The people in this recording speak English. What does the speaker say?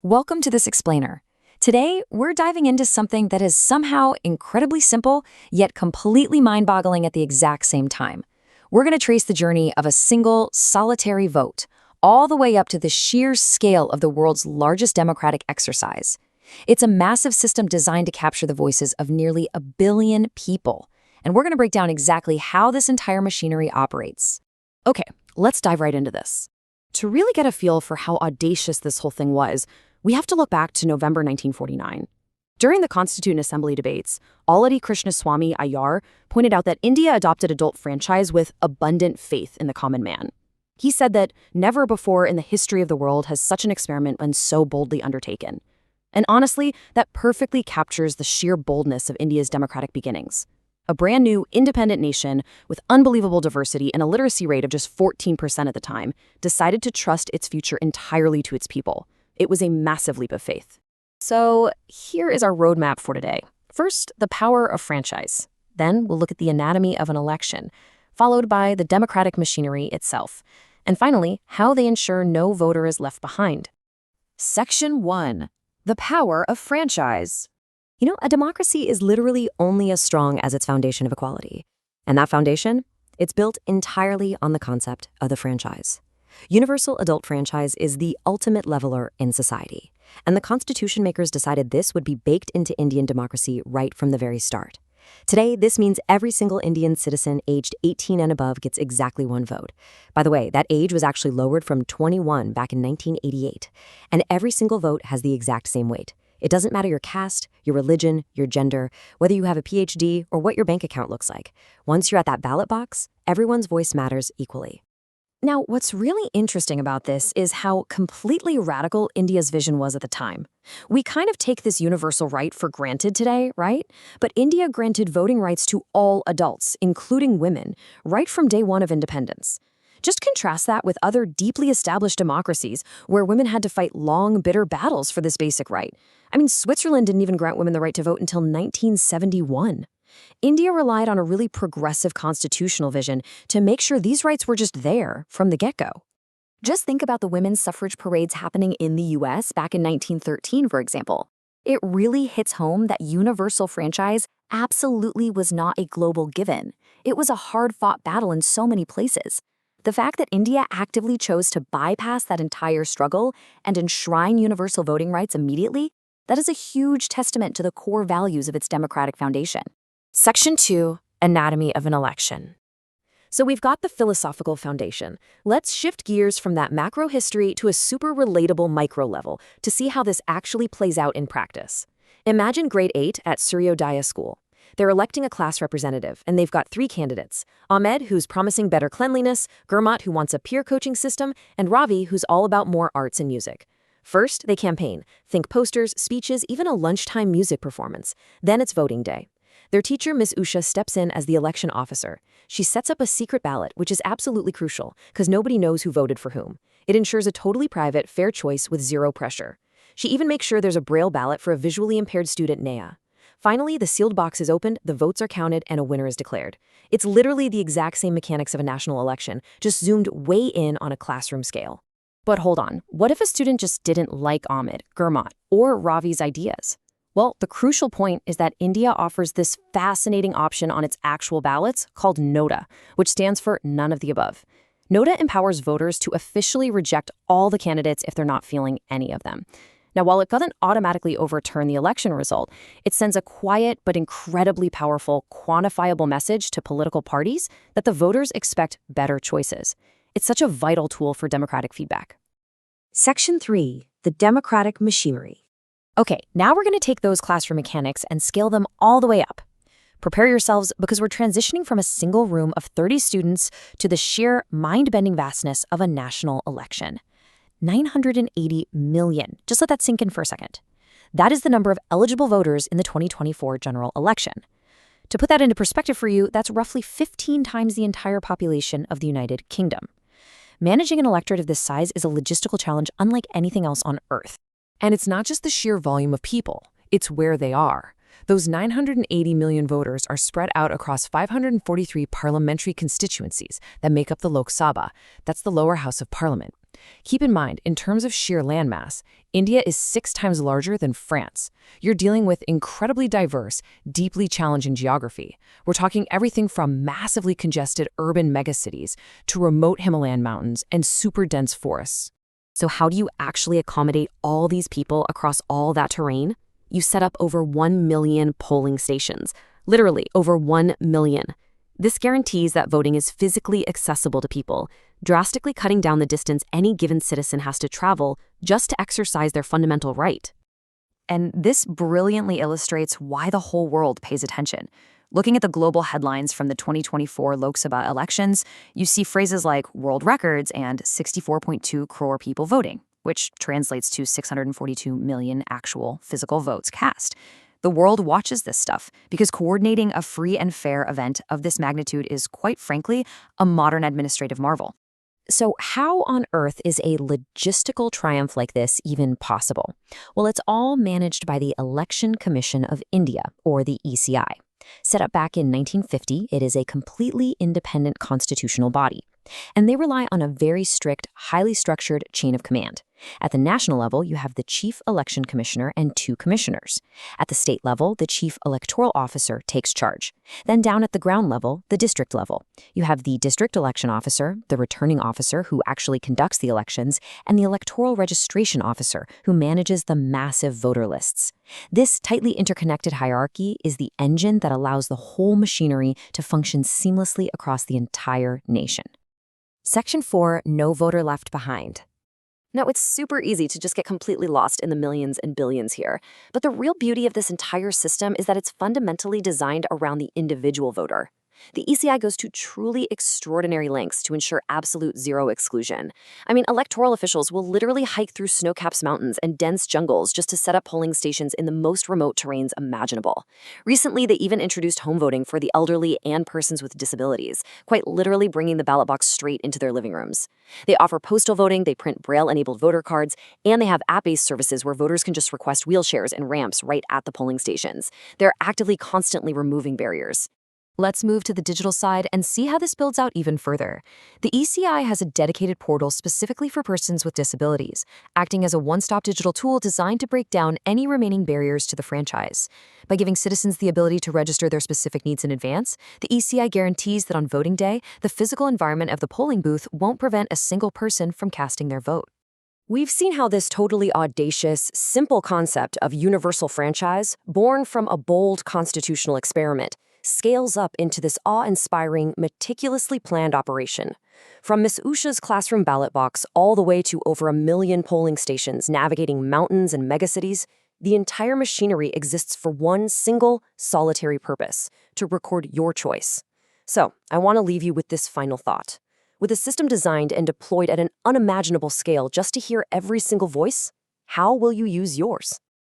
Welcome to this explainer. Today, we're diving into something that is somehow incredibly simple, yet completely mind-boggling at the exact same time. We're going to trace the journey of a single, solitary vote, all the way up to the sheer scale of the world's largest democratic exercise. It's a massive system designed to capture the voices of nearly 1 billion people, and we're going to break down exactly how this entire machinery operates. Okay, let's dive right into this. To really get a feel for how audacious this whole thing was, we have to look back to November 1949. During the Constituent Assembly debates, Aladi Krishnaswamy Iyer pointed out that India adopted adult franchise with abundant faith in the common man. He said that never before in the history of the world has such an experiment been so boldly undertaken. And honestly, that perfectly captures the sheer boldness of India's democratic beginnings. A brand new, independent nation with unbelievable diversity and a literacy rate of just 14% at the time decided to trust its future entirely to its people. It was a massive leap of faith. So here is our roadmap for today. First, the power of franchise. Then we'll look at the anatomy of an election, followed by the democratic machinery itself. And finally, how they ensure no voter is left behind. Section 1. The power of franchise. A democracy is literally only as strong as its foundation of equality. And that foundation? It's built entirely on the concept of the franchise. Universal adult franchise is the ultimate leveler in society. And the constitution makers decided this would be baked into Indian democracy right from the very start. Today, this means every single Indian citizen aged 18 and above gets exactly one vote. By the way, that age was actually lowered from 21 back in 1988. And every single vote has the exact same weight. It doesn't matter your caste, your religion, your gender, whether you have a PhD, or what your bank account looks like. Once you're at that ballot box, everyone's voice matters equally. Now, what's really interesting about this is how completely radical India's vision was at the time. We kind of take this universal right for granted today, right? But India granted voting rights to all adults, including women, right from day one of independence. Just contrast that with other deeply established democracies where women had to fight long, bitter battles for this basic right. Switzerland didn't even grant women the right to vote until 1971. India relied on a really progressive constitutional vision to make sure these rights were just there from the get-go. Just think about the women's suffrage parades happening in the US back in 1913, for example. It really hits home that universal franchise absolutely was not a global given. It was a hard-fought battle in so many places. The fact that India actively chose to bypass that entire struggle and enshrine universal voting rights immediately, that is a huge testament to the core values of its democratic foundation. Section 2, anatomy of an election. So we've got the philosophical foundation. Let's shift gears from that macro history to a super relatable micro level to see how this actually plays out in practice. Imagine grade 8 at Suryodaya School. They're electing a class representative, and they've got 3 candidates. Ahmed, who's promising better cleanliness, Gurmat, who wants a peer coaching system, and Ravi, who's all about more arts and music. First, they campaign. Think posters, speeches, even a lunchtime music performance. Then it's voting day. Their teacher, Miss Usha, steps in as the election officer. She sets up a secret ballot, which is absolutely crucial, because nobody knows who voted for whom. It ensures a totally private, fair choice with zero pressure. She even makes sure there's a braille ballot for a visually impaired student, Naya. Finally, the sealed box is opened, the votes are counted, and a winner is declared. It's literally the exact same mechanics of a national election, just zoomed way in on a classroom scale. But hold on, what if a student just didn't like Ahmed, Gurmat, or Ravi's ideas? Well, the crucial point is that India offers this fascinating option on its actual ballots called NOTA, which stands for none of the above. NOTA empowers voters to officially reject all the candidates if they're not feeling any of them. Now, while it doesn't automatically overturn the election result, it sends a quiet but incredibly powerful, quantifiable message to political parties that the voters expect better choices. It's such a vital tool for democratic feedback. Section 3. The democratic machinery. Okay, now we're going to take those classroom mechanics and scale them all the way up. Prepare yourselves because we're transitioning from a single room of 30 students to the sheer mind-bending vastness of a national election. 980 million. Just let that sink in for a second. That is the number of eligible voters in the 2024 general election. To put that into perspective for you, that's roughly 15 times the entire population of the United Kingdom. Managing an electorate of this size is a logistical challenge unlike anything else on Earth. And it's not just the sheer volume of people, it's where they are. Those 980 million voters are spread out across 543 parliamentary constituencies that make up the Lok Sabha. That's the lower house of parliament. Keep in mind, in terms of sheer landmass, India is 6 times larger than France. You're dealing with incredibly diverse, deeply challenging geography. We're talking everything from massively congested urban megacities to remote Himalayan mountains and super dense forests. So how do you actually accommodate all these people across all that terrain? You set up over 1 million polling stations. Literally, over 1 million. This guarantees that voting is physically accessible to people, drastically cutting down the distance any given citizen has to travel just to exercise their fundamental right. And this brilliantly illustrates why the whole world pays attention. Looking at the global headlines from the 2024 Lok Sabha elections, you see phrases like world records and 64.2 crore people voting, which translates to 642 million actual physical votes cast. The world watches this stuff because coordinating a free and fair event of this magnitude is, quite frankly, a modern administrative marvel. So how on earth is a logistical triumph like this even possible? Well, it's all managed by the Election Commission of India, or the ECI. Set up back in 1950, it is a completely independent constitutional body. And they rely on a very strict, highly structured chain of command. At the national level, you have the Chief Election Commissioner and 2 commissioners. At the state level, the Chief Electoral Officer takes charge. Then down at the ground level, the district level, you have the District Election Officer, the Returning Officer who actually conducts the elections, and the Electoral Registration Officer who manages the massive voter lists. This tightly interconnected hierarchy is the engine that allows the whole machinery to function seamlessly across the entire nation. Section 4, No Voter Left Behind. Now, it's super easy to just get completely lost in the millions and billions here, but the real beauty of this entire system is that it's fundamentally designed around the individual voter. The ECI goes to truly extraordinary lengths to ensure absolute zero exclusion. I mean, electoral officials will literally hike through snow-capped mountains and dense jungles just to set up polling stations in the most remote terrains imaginable. Recently, they even introduced home voting for the elderly and persons with disabilities, quite literally bringing the ballot box straight into their living rooms. They offer postal voting, they print Braille-enabled voter cards, and they have app-based services where voters can just request wheelchairs and ramps right at the polling stations. They're actively constantly removing barriers. Let's move to the digital side and see how this builds out even further. The ECI has a dedicated portal specifically for persons with disabilities, acting as a one-stop digital tool designed to break down any remaining barriers to the franchise. By giving citizens the ability to register their specific needs in advance, the ECI guarantees that on voting day, the physical environment of the polling booth won't prevent a single person from casting their vote. We've seen how this totally audacious, simple concept of universal franchise, born from a bold constitutional experiment, scales up into this awe-inspiring, meticulously planned operation. From Miss Usha's classroom ballot box all the way to over 1 million polling stations navigating mountains and megacities, the entire machinery exists for one single, solitary purpose: to record your choice. So, I want to leave you with this final thought. With a system designed and deployed at an unimaginable scale just to hear every single voice, how will you use yours?